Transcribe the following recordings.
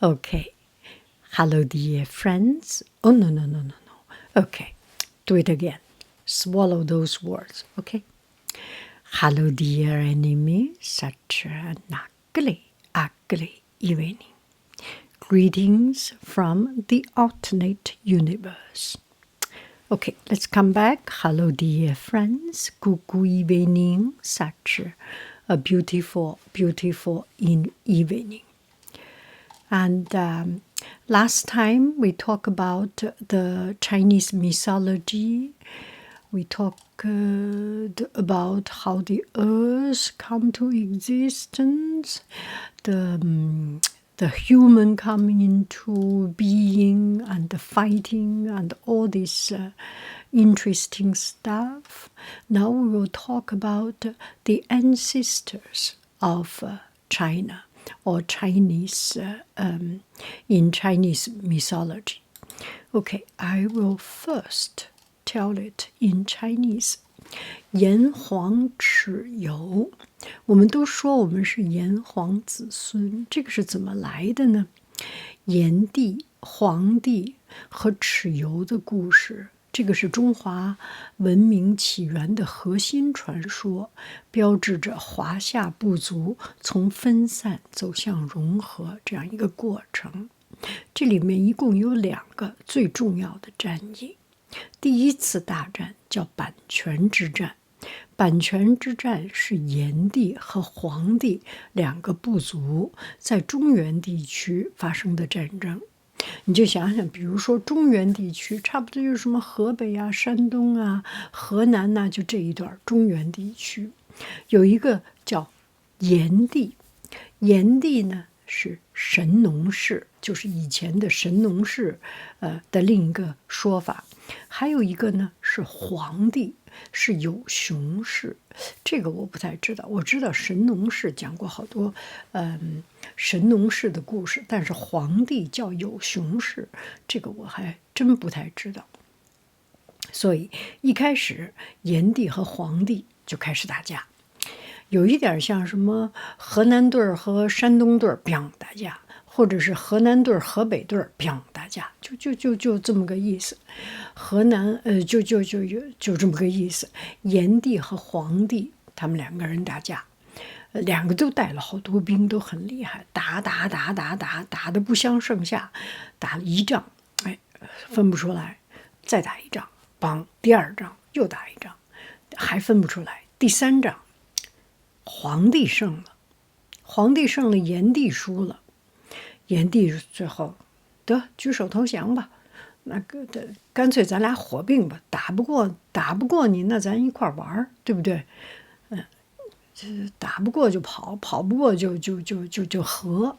Okay. Hello, dear friends. Oh, no, no, no, no, no. Okay. Do it again. Swallow those words, okay? Hello, dear enemy. Such an ugly evening. Greetings from the alternate universe. Okay, let's come back. Hello, dear friends. Good evening. Such a beautiful, beautiful evening. And last time we talked about the Chinese mythology. We talked about how the earth come to existence, the human coming into being and the fighting and all this interesting stuff. Now we will talk about the ancestors of China or Chinese in Chinese mythology. Okay, I will first tell it in Chinese. 炎黄蚩尤，我们都说我们是炎黄子孙，这个是怎么来的呢？炎帝、黄帝和蚩尤的故事，这个是中华文明起源的核心传说，标志着华夏部族从分散走向融合这样一个过程。这里面一共有2个最重要的战役。第一次大战叫阪泉之战，阪泉之战是炎帝和黄帝2个部族在中原地区发生的战争。你就想想，比如说中原地区，差不多就是什么河北啊、山东啊、河南呐，就这一段中原地区，有一个叫炎帝。炎帝呢是神农氏，就是以前的神农氏的另一个说法。还有一个呢是黄帝，是有熊氏，这个我不太知道。我知道神农氏讲过好多神农氏的故事，但是黄帝叫有熊氏，这个我还真不太知道。所以一开始炎帝和黄帝就开始打架，有一点像什么河南队和山东队打架，或者是河南队河北队打架，就这么个意思。河南就这么个意思。炎帝和黄帝他们2个人打架，2个都带了好多兵，都很厉害，打得不相上下，打了1仗，分不出来，再打1仗，梆，第2仗又打1仗，还分不出来，第3仗黄帝胜了，炎帝输了，炎帝最后得举手投降吧，那个干脆咱俩火并吧，打不过你，那咱一块玩，对不对？打不过就跑，跑不过就和，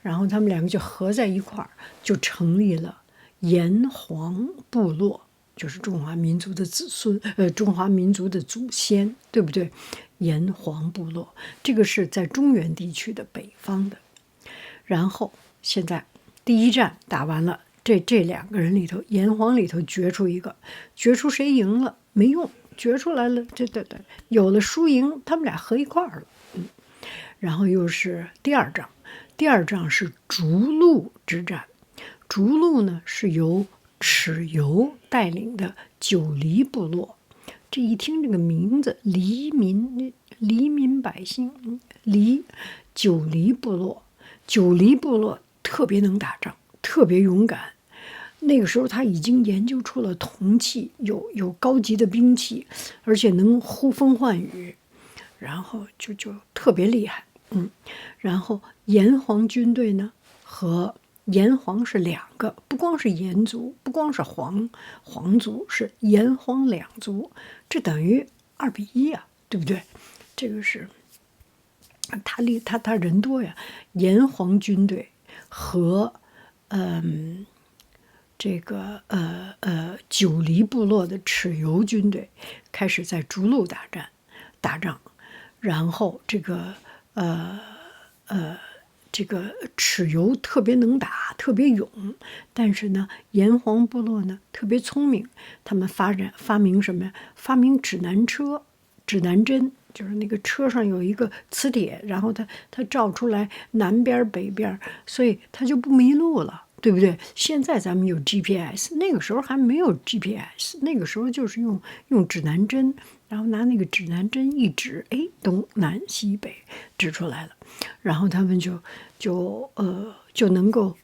然后他们2个就合在一块儿，就成立了炎黄部落，就是中华民族的子孙，中华民族的祖先，对不对？炎黄部落，这个是在中原地区的北方的。然后现在第1战打完了，这2个人里头，炎黄里头决出一个，决出谁赢了没用，决出来了，有了输赢，他们俩合一块儿了。然后又是第2仗，第2仗是逐鹿之战。逐鹿呢是由蚩尤带领的九黎部落。这一听这个名字，黎民百姓，九黎部落。九黎部落特别能打仗，特别勇敢。那个时候他已经研究出了铜器，有高级的兵器，而且能呼风唤雨，然后就特别厉害。然后炎黄军队呢，和炎黄是2个，不光是炎族，不光是黄族，是炎黄2族，这等于2比1啊，对不对？这个是他人多呀，炎黄军队和九黎部落的蚩尤军队开始在逐鹿打仗，然后这个蚩尤特别能打，特别勇，但是呢，炎黄部落呢特别聪明，他们发明什么呀？发明指南针，就是那个车上有一个磁铁，然后它照出来南边北边，所以它就不迷路了，对不对？现在咱们有 GPS，那个时候还没有 GPS，那个时候就是用指南针，然后拿那个指南针一指，哎，东南西北指出来了，然后他们就能够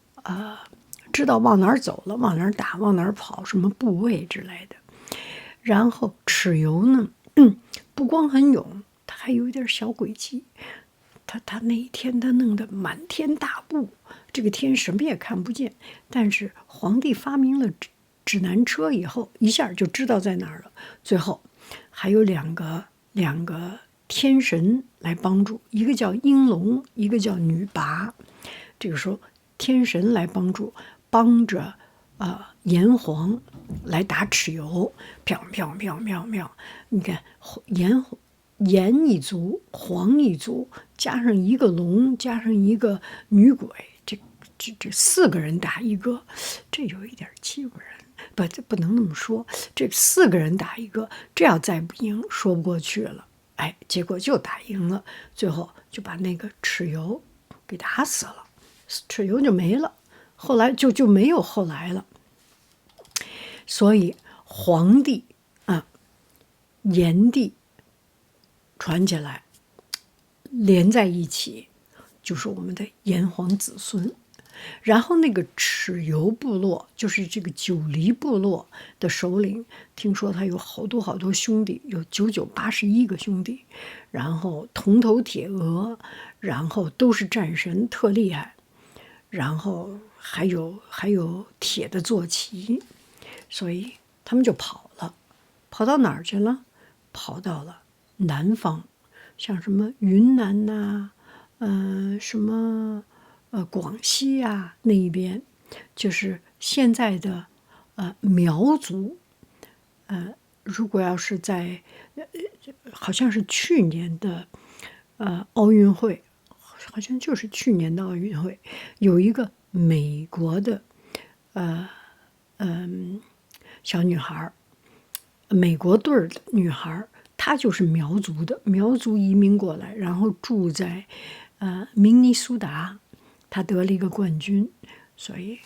知道往哪儿走了，往哪儿打，往哪儿跑，什么部位之类的。然后蚩尤呢，不光很勇，他还有一点小诡计。他那一天他弄得满天大雾，这个天什么也看不见。但是皇帝发明了指南车以后，一下就知道在哪儿了。最后还有两个天神来帮助，一个叫应龙，一个叫女拔。这个时候天神来帮着炎黄来打蚩尤，飘飘飘飘飘。你看炎一族，黄一族，加上一个龙，加上一个女鬼，这4个人打一个，这有一点欺负人。不，这不能那么说。这4个人打一个，这要再不赢，说不过去了。哎，结果就打赢了，最后就把那个蚩尤给打死了，蚩尤就没了。后来就没有后来了。所以黄帝炎帝传起来，连在一起，就是我们的炎黄子孙。然后那个蚩尤部落，就是这个九黎部落的首领，听说他有好多兄弟，有9981个兄弟，然后铜头铁额，然后都是战神，特厉害，然后还有铁的坐骑，所以他们就跑了，跑到哪儿去了？跑到了南方，像什么云南呐、什么广西啊那一边，就是现在的苗族。如果要是在好像是去年的奥运会，好像就是去年的奥运会，有一个美国的小女孩，美国队儿的女孩，她就是苗族的，苗族移民过来，然后住在明尼苏达，她得了一个冠军，所以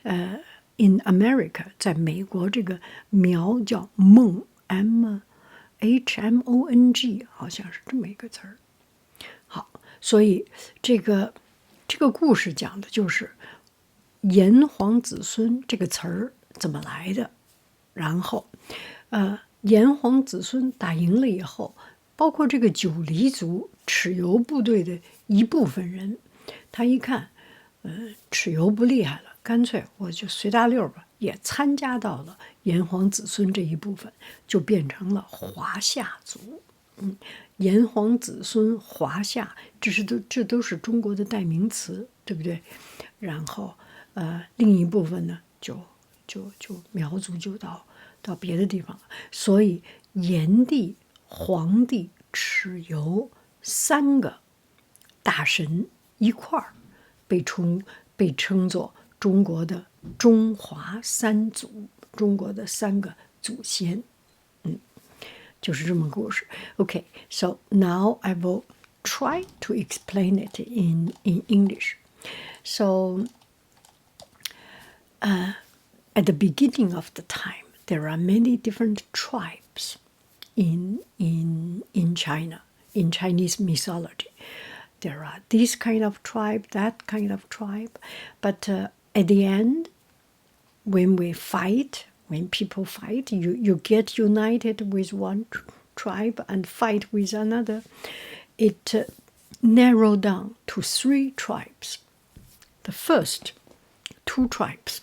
in America， 在美国这个苗叫孟 HMONG， 好像是这么一个词儿。好，所以这个故事讲的就是炎黄子孙这个词儿怎么来的。然后炎黄子孙打赢了以后，包括这个九黎族蚩尤部队的一部分人，他一看蚩尤不厉害了，干脆我就随大溜吧，也参加到了炎黄子孙这一部分，就变成了华夏族。炎黄子孙华夏，这都是中国的代名词，对不对？然后另一部分呢，就苗族就到别的地方了。所以炎帝、黄帝、蚩尤3个大神一块儿被称作中国的中华三祖，中国的3个祖先。就是这么故事。Okay, so now I will try to explain it in English. So at the beginning of the time, there are many different tribes in China, in Chinese mythology. There are this kind of tribe, that kind of tribe, but at the end, when people fight, you get united with one tribe and fight with another. It narrowed down to 3 tribes. The first 2 tribes.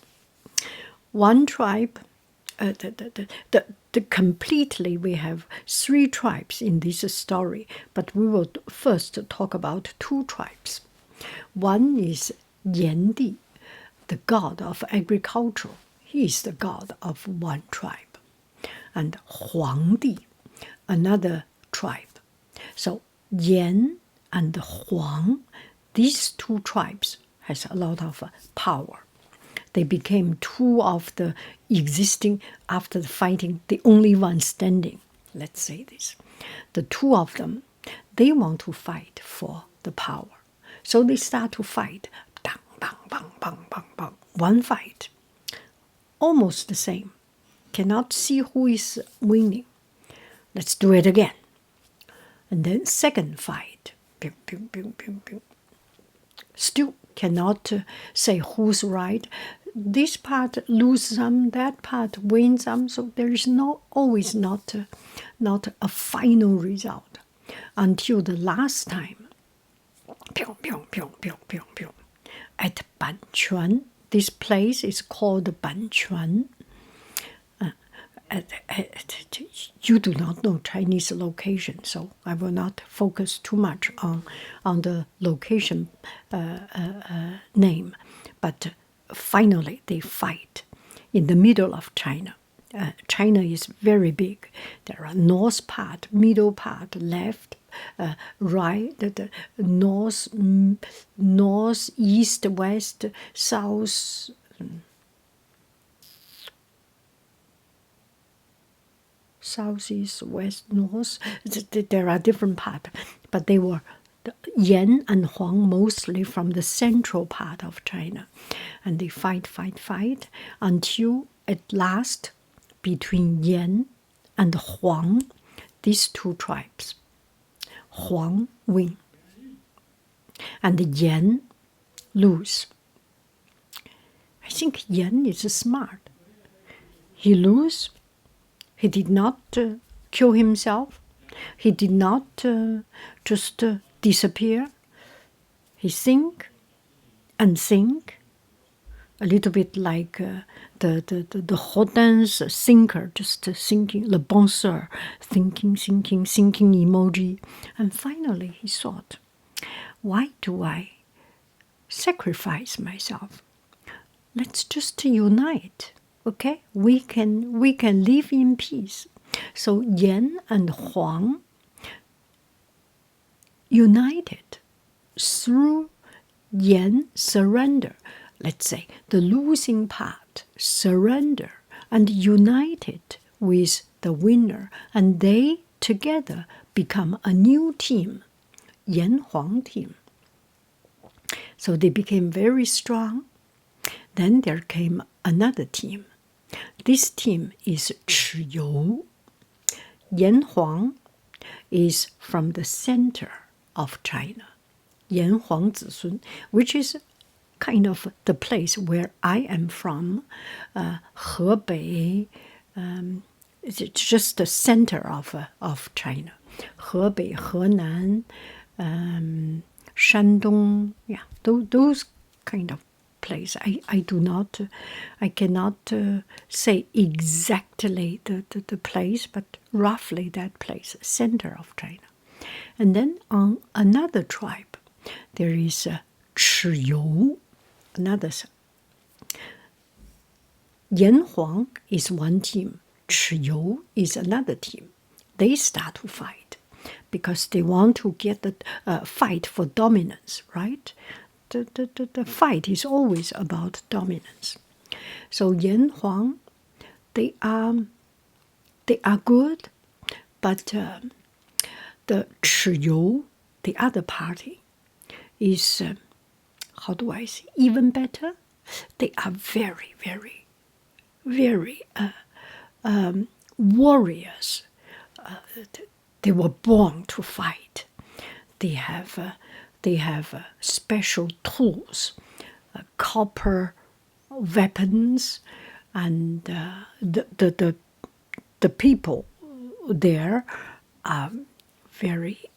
One tribe, completely we have 3 tribes in this story, but we will first talk about 2 tribes. One is Yan-di, the god of agriculture. He is the god of one tribe. And Huang-di, another tribe. So Yan and Huang, these 2 tribes has a lot of power. They became 2 of the existing, after the fighting, the only one standing. let's say this. The two of them, they want to fight for the power. So they start to fight. Bang, bang, bang, bang, bang, bang. One fight. Almost the same. Cannot see who is winning. Let's do it again. And then second fight. Pew, pew, pew, pew, pew. Still cannot say who's right. This part lose some, that part win some. So there is always not a final result until the last time. Pew, pew, pew, pew, pew, pew. At Banquan, this place is called Banquan. You do not know Chinese location, so I will not focus too much on the location name. But finally, they fight in the middle of China. China is very big. There are north part, middle part, left, right, the north, east, west, south. Southeast, west, north. There are different parts, but they were Yan and Huang mostly from the central part of China, and they fight until at last between Yan and Huang, these two tribes, Huang win, and Yan lose. I think Yan is smart. He lose. He did not kill himself. He did not just disappear. He think and think, a little bit like the Rodin's thinker, just thinking, le penseur, thinking emoji. And finally he thought, why do I sacrifice myself? Let's just unite. Okay, we can live in peace. So Yan and Huang united through Yan surrender. Let's say the losing part surrender and united with the winner, and they together become a new team, Yan Huang team. So they became very strong. Then there came another team. This team is Chiyou. Yan Huang is from the center of China. Yan Huang Zizun, which is kind of the place where I am from, Hebei. It's just the center of China. Hebei, Henan, Shandong, yeah, those kind of place. I cannot say exactly the place, but roughly that place, center of China. And then on another tribe, there is Chiyou, another. Yan Huang is one team, Chiyou is another team. They start to fight because they want to get the fight for dominance, right? The fight is always about dominance. So Yan Huang, they are good, but the Chiyou, the other party, is how do I say, even better. They are very, very, very warriors. They were born to fight. They have special tools, copper weapons, and the people there are very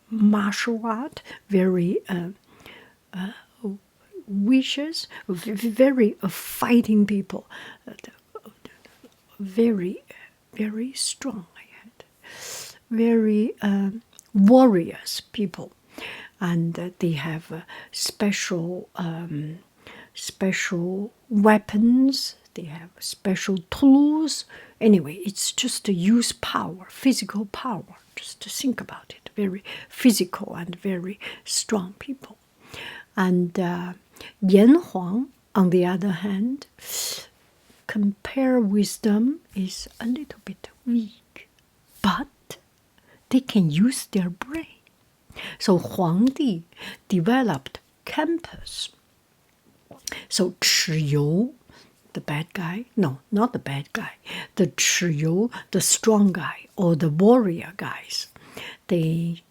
martial art, very vicious, very fighting people, very strong. Very warriors people, and they have special weapons. They have special tools. Anyway, it's just to use power, physical power. Just to think about it, very physical and very strong people. And Yan Huang, on the other hand, compare with them is a little bit weak, but they can use their brain. So Huangdi developed campus. So Chiyou, the bad guy, no, not the bad guy, the Chiyou, the strong guy or the warrior guys, they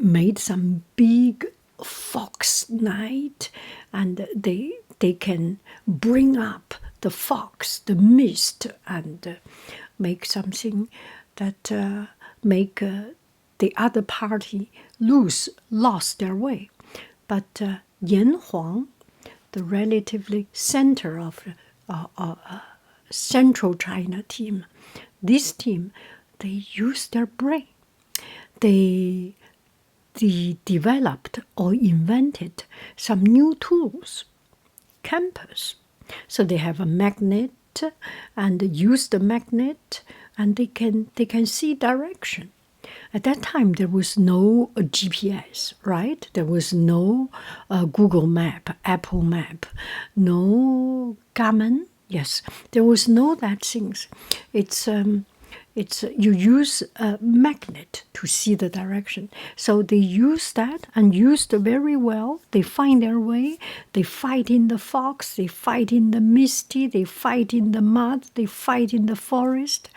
made some big fox night, and they can bring up the fox, the mist, and make something that make the other party lost their way. But Yan Huang, the relatively center of Central China team, this team, they use their brain. They developed or invented some new tools, campus. So they have a magnet and use the magnet, and they can see direction. At that time, there was no GPS, right? There was no Google Map, Apple Map, no Garmin. Yes, there was no that things. It's you use a magnet to see the direction. So they use that and used very well. They find their way. They fight in the fox. They fight in the misty. They fight in the mud. They fight in the forest.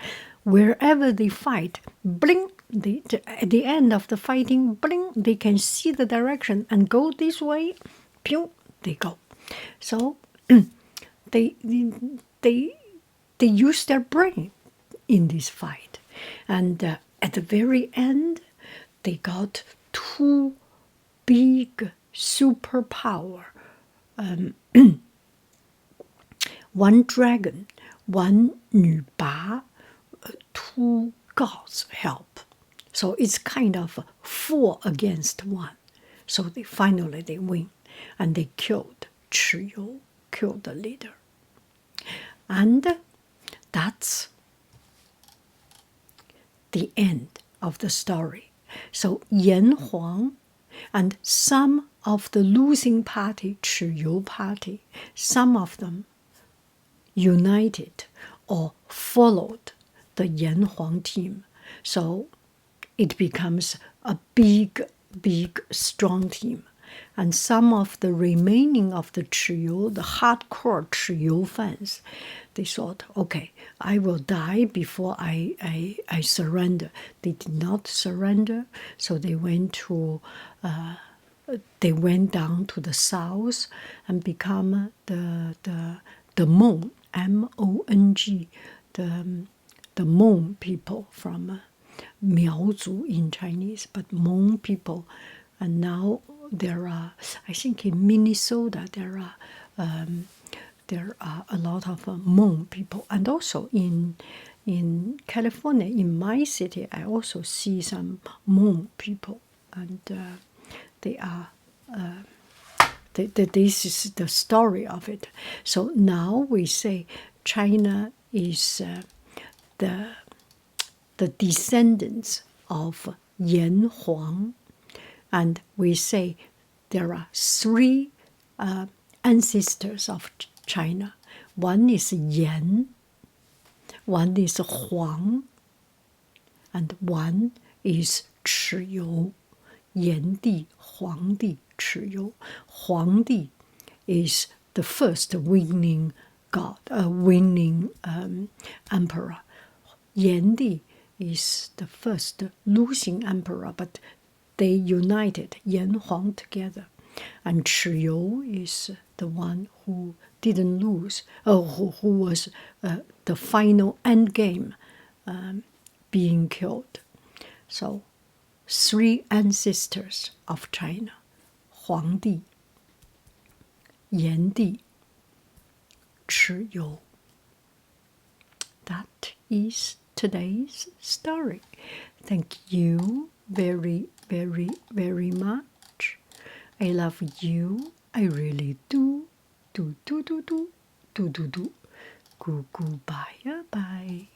Wherever they fight, bling, at the end of the fighting, bling, they can see the direction and go this way, pew, they go. So they use their brain in this fight. And at the very end, they got two big superpower. One dragon, one 女拔, two gods help. So it's kind of 4 against 1. So finally they win. And they killed Chiyou, killed the leader. And that's the end of the story. So Yan Huang and some of the losing party, Chiyou party, some of them united or followed the Yan Huang team. So it becomes a big, strong team. And some of the remaining of the Chiyou, the hardcore Chiyou fans, they thought, okay, I will die before I surrender. They did not surrender, so they went down to the south and become the Hmong, M-O-N-G, the Hmong people from Miaozu in Chinese, but Hmong people. And now there are, I think in Minnesota, there are a lot of Hmong people. And also in California, in my city, I also see some Hmong people. And they are, this is the story of it. So now we say China is the descendants of Yan Huang. And we say there are 3 ancestors of China. One is Yan, one is Huang, and one is Chiyou. Yan-di, Huang-di, Chiyou. Huang-di is the first winning god, winning emperor. Yan-di is the first losing emperor, but they united Yan Huang together. And Chiyou is the one who didn't lose, who was the final end game being killed. So 3 ancestors of China, Huangdi, Yan-di, Chiyou. That is today's story. Thank you very, very, very much. I love you. I really do. Do. Goodbye. Bye.